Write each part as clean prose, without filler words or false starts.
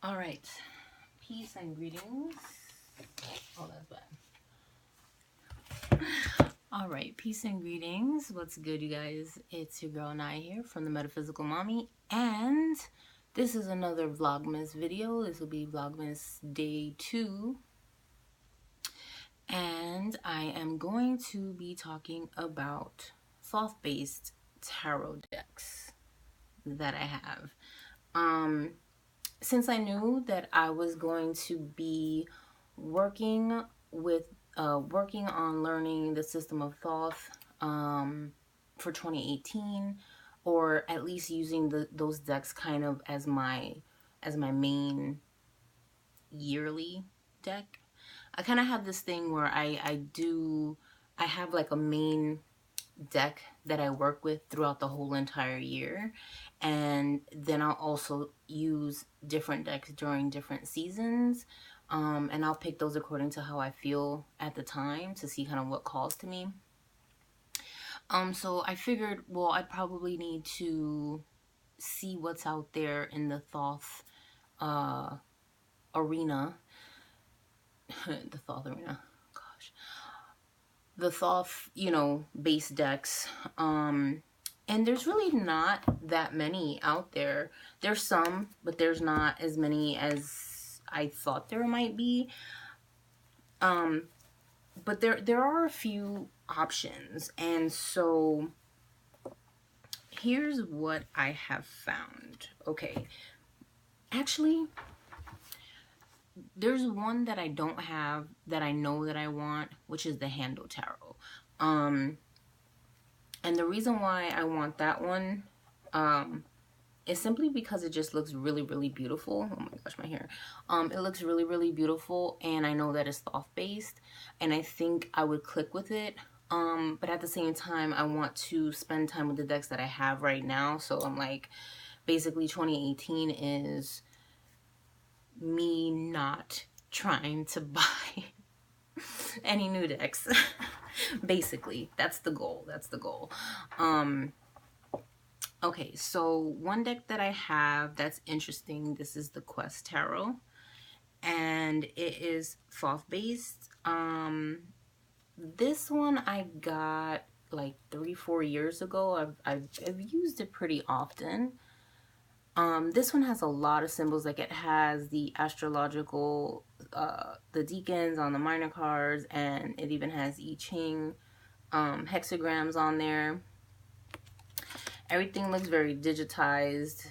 All right, peace and greetings. Oh, that's bad. All right, peace and greetings. What's good, you guys? It's your girl Nai here from the Metaphysical Mami, and this is another Vlogmas video. This will be Vlogmas Day 2, and I am going to be talking about Thoth Based tarot decks that I have. Since I knew that I was going to be working on learning the system of Thoth for 2018, or at least using those decks kind of as my main yearly deck, I kind of have this thing where I have like a main deck that I work with throughout the whole entire year, and then I'll also use different decks during different seasons, and I'll pick those according to how I feel at the time to see kind of what calls to me. So I figured, well, I'd probably need to see what's out there in the Thoth arena. The Thoth arena, the Thoth, base decks. And there's really not that many out there. There's some, but there's not as many as I thought there might be. But there are a few options, and so here's what I have found. Okay, actually, there's one that I don't have that I know that I want, which is the Handle Tarot. And the reason why I want that one is simply because it just looks really, really beautiful. Oh my gosh, my hair. It looks really, really beautiful, and I know that it's Thoth based, and I think I would click with it. But at the same time, I want to spend time with the decks that I have right now. So I'm like, basically 2018 is me not trying to buy any new decks. Basically, that's the goal. Okay, so one deck that I have that's interesting, this is the Quest Tarot, and it is Thoth based. This one I got like 3-4 years ago. I've used it pretty often. This one has a lot of symbols. Like, it has the astrological, the deacons on the minor cards, and it even has I Ching hexagrams on there. Everything looks very digitized.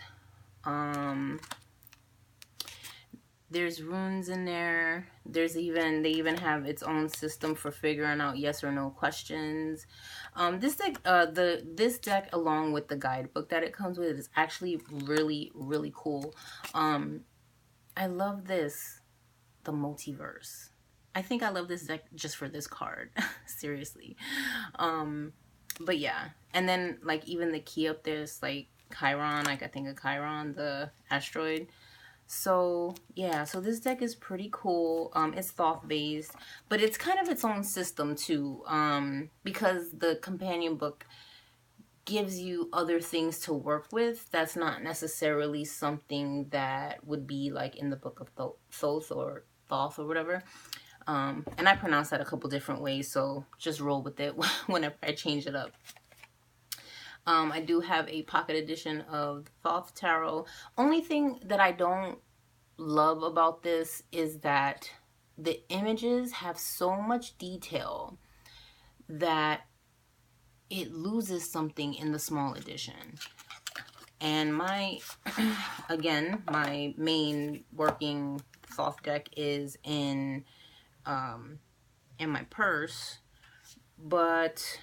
There's runes in there. They even have its own system for figuring out yes or no questions. This deck, along with the guidebook that it comes with, is actually really, really cool. I love this, the multiverse. I think I love this deck just for this card. Seriously. But yeah, and then like even the key up there is like Chiron. Like, I think of Chiron, the asteroid. So yeah, so this deck is pretty cool. It's Thoth based, but it's kind of its own system too, because the companion book gives you other things to work with. That's not necessarily something that would be like in the book of Thoth or whatever. And I pronounce that a couple different ways, so just roll with it whenever I change it up. I do have a pocket edition of Thoth Tarot. Only thing that I don't love about this is that the images have so much detail that it loses something in the small edition. And again, my main working Thoth deck is in my purse, but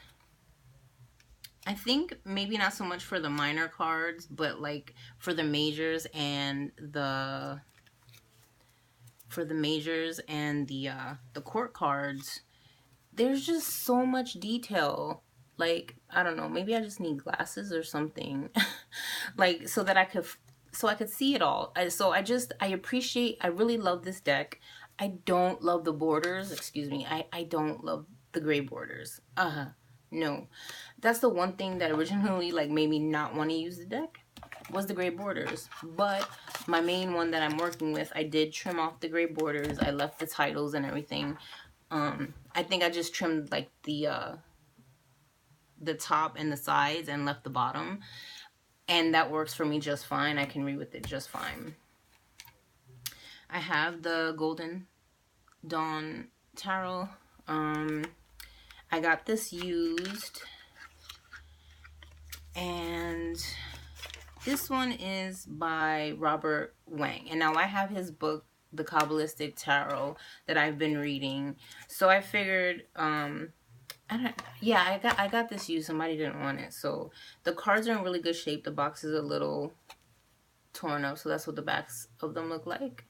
I think maybe not so much for the minor cards, but like for the majors and the court cards, there's just so much detail. Like, I don't know, maybe I just need glasses or something. Like, so I could see it all. I really love this deck. I don't love the borders. Excuse me. I don't love the gray borders. No. That's the one thing that originally like made me not want to use the deck. was the gray borders. But my main one that I'm working with, I did trim off the gray borders. I left the titles and everything. I think I just trimmed like the top and the sides and left the bottom. And that works for me just fine. I can read with it just fine. I have the Golden Dawn Tarot. I got this used. And this one is by Robert Wang. And now I have his book, The Kabbalistic Tarot, that I've been reading. So I figured, I got this used. Somebody didn't want it. So the cards are in really good shape. The box is a little torn up. So that's what the backs of them look like.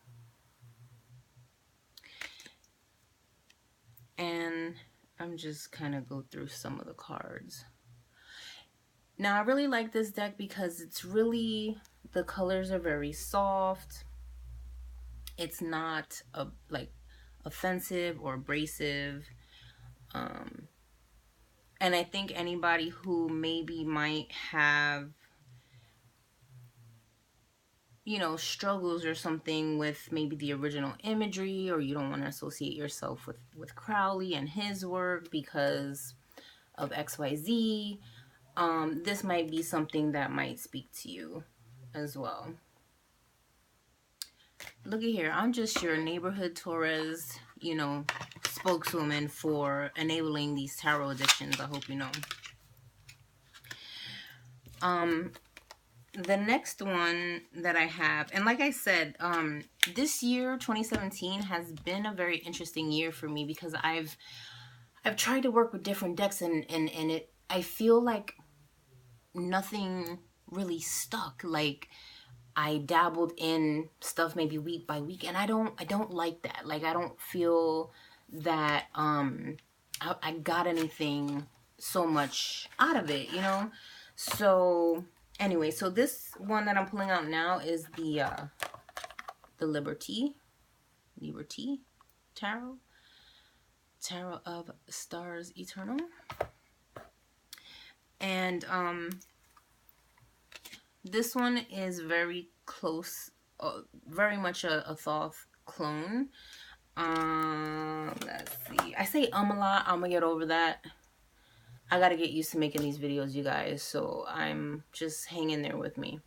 And I'm just kind of go through some of the cards. Now, I really like this deck because it's really, the colors are very soft. It's not like offensive or abrasive. And I think anybody who maybe might have, you know, struggles or something with maybe the original imagery, or you don't want to associate yourself with Crowley and his work because of XYZ, this might be something that might speak to you as well. Look at here. I'm just your neighborhood Taurus, you know, spokeswoman for enabling these tarot addictions. I hope you know. The next one that I have, and like I said, this year, 2017, has been a very interesting year for me because I've tried to work with different decks, and I feel like nothing really stuck. Like, I dabbled in stuff maybe week by week, and I don't like that. Like, I don't feel that I got anything so much out of it, you know? So anyway, so this one that I'm pulling out now is the Liberty Tarot of Stars Eternal. And this one is very close, very much a Thoth clone. Let's see. I say a lot. I'm gonna get over that. I gotta get used to making these videos, you guys. So I'm just hanging there with me.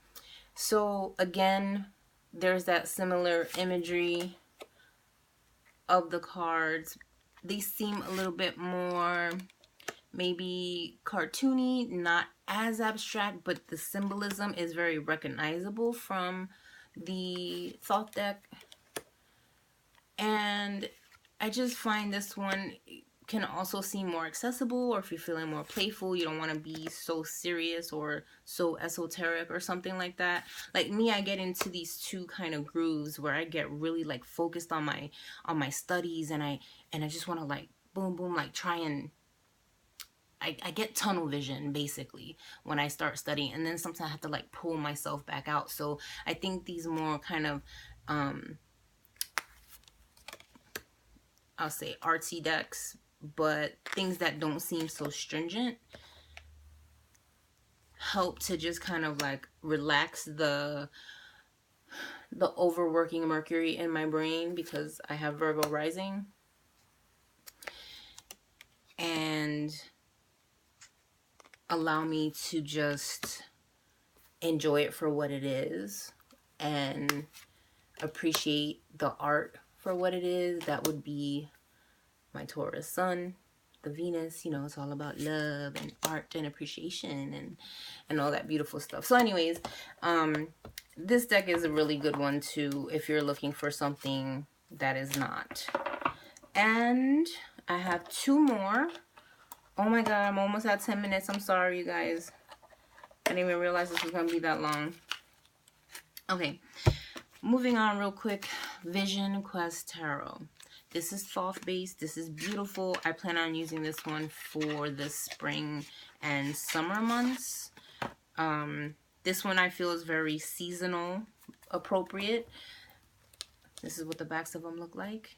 So again, there's that similar imagery of the cards. They seem a little bit more maybe cartoony, not as abstract, but the symbolism is very recognizable from the Thoth deck. And I just find this one can also seem more accessible, or if you're feeling more playful, you don't want to be so serious or so esoteric or something like that. Like me, I get into these two kind of grooves where I get really like focused on my studies, and I just want to like boom boom, like try and I get tunnel vision basically when I start studying, and then sometimes I have to like pull myself back out. So I think these more kind of I'll say artsy decks, but things that don't seem so stringent, help to just kind of like relax the overworking Mercury in my brain, because I have Virgo rising, and allow me to just enjoy it for what it is and appreciate the art for what it is. That would be my Taurus sun, the Venus, you know, it's all about love and art and appreciation and all that beautiful stuff. So anyways, this deck is a really good one too if you're looking for something that is not. And I have two more. Oh my god, I'm almost at 10 minutes. I'm sorry, you guys. I didn't even realize this was going to be that long. Okay, moving on real quick. Vision Quest Tarot. This is Thoth based. This is beautiful. I plan on using this one for the spring and summer months. This one I feel is very seasonal appropriate. This is what the backs of them look like.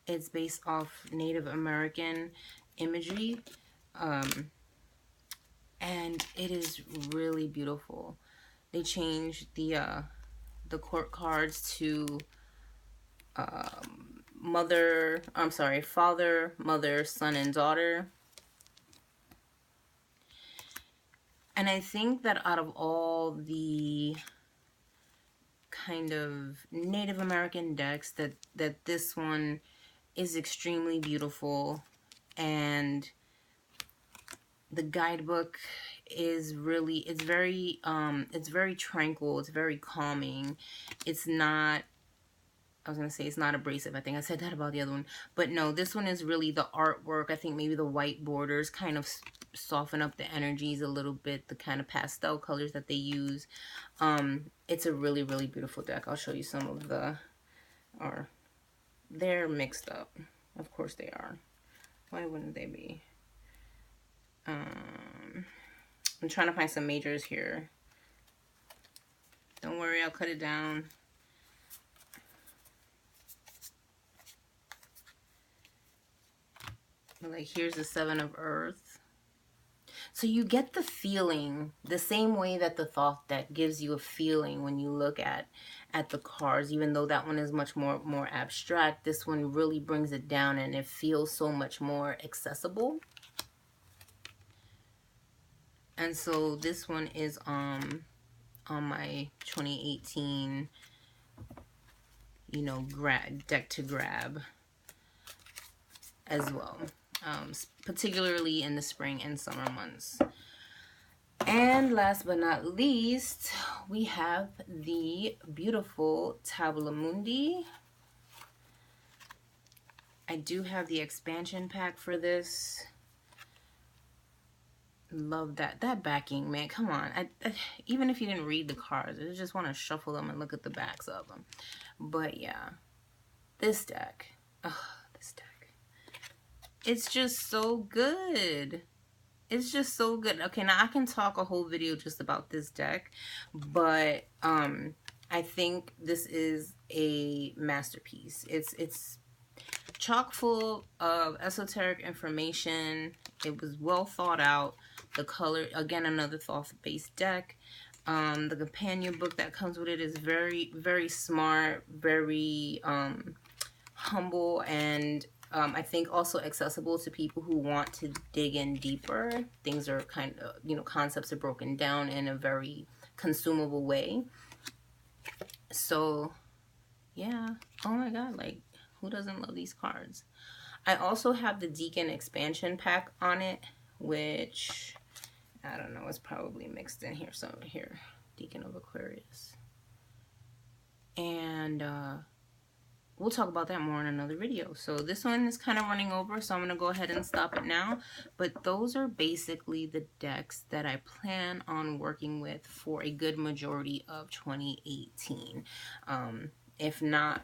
It's based off Native American imagery. And it is really beautiful. They changed the court cards to father, mother, son, and daughter. And I think that out of all the kind of Native American decks, that this one is extremely beautiful, and the guidebook is really, it's very tranquil, it's very calming. It's not, I was gonna say it's not abrasive. I think I said that about the other one, but no, this one is really the artwork. I think maybe the white borders kind of soften up the energies a little bit, the kind of pastel colors that they use. It's a really, really beautiful deck. I'll show you some of they're mixed up. Of course they are. Why wouldn't they be? I'm trying to find some majors here. Don't worry, I'll cut it down. Like, here's the Seven of Earth. So you get the feeling, the same way that the Thoth deck gives you a feeling when you look at the cards, even though that one is much more abstract, this one really brings it down and it feels so much more accessible. And so this one is on my 2018, you know, deck to grab as well. Particularly in the spring and summer months. And last but not least, we have the beautiful Tableau Mundi. I do have the expansion pack for this. Love that backing, man. Come on. Even if you didn't read the cards, I just want to shuffle them and look at the backs of them. But yeah, this deck. Oh, this deck. It's just so good. It's just so good. Okay, now I can talk a whole video just about this deck, but I think this is a masterpiece. It's chock full of esoteric information. It was well thought out. The color, again, another Thoth-based deck. The companion book that comes with it is very, very smart, very humble, and I think also accessible to people who want to dig in deeper. Things are kind of, you know, concepts are broken down in a very consumable way. So, yeah. Oh my God, like, who doesn't love these cards? I also have the Deacon expansion pack on it, which, I don't know, it's probably mixed in here somewhere here. Deacon of Aquarius. And, we'll talk about that more in another video. So this one is kind of running over, so I'm going to go ahead and stop it now. But those are basically the decks that I plan on working with for a good majority of 2018. If not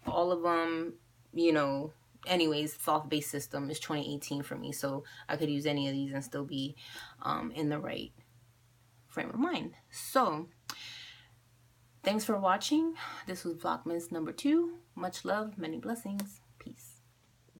all of them, you know, anyways, Thoth-based system is 2018 for me. So I could use any of these and still be in the right frame of mind. So thanks for watching. This was Vlogmas number 2. Much love, many blessings.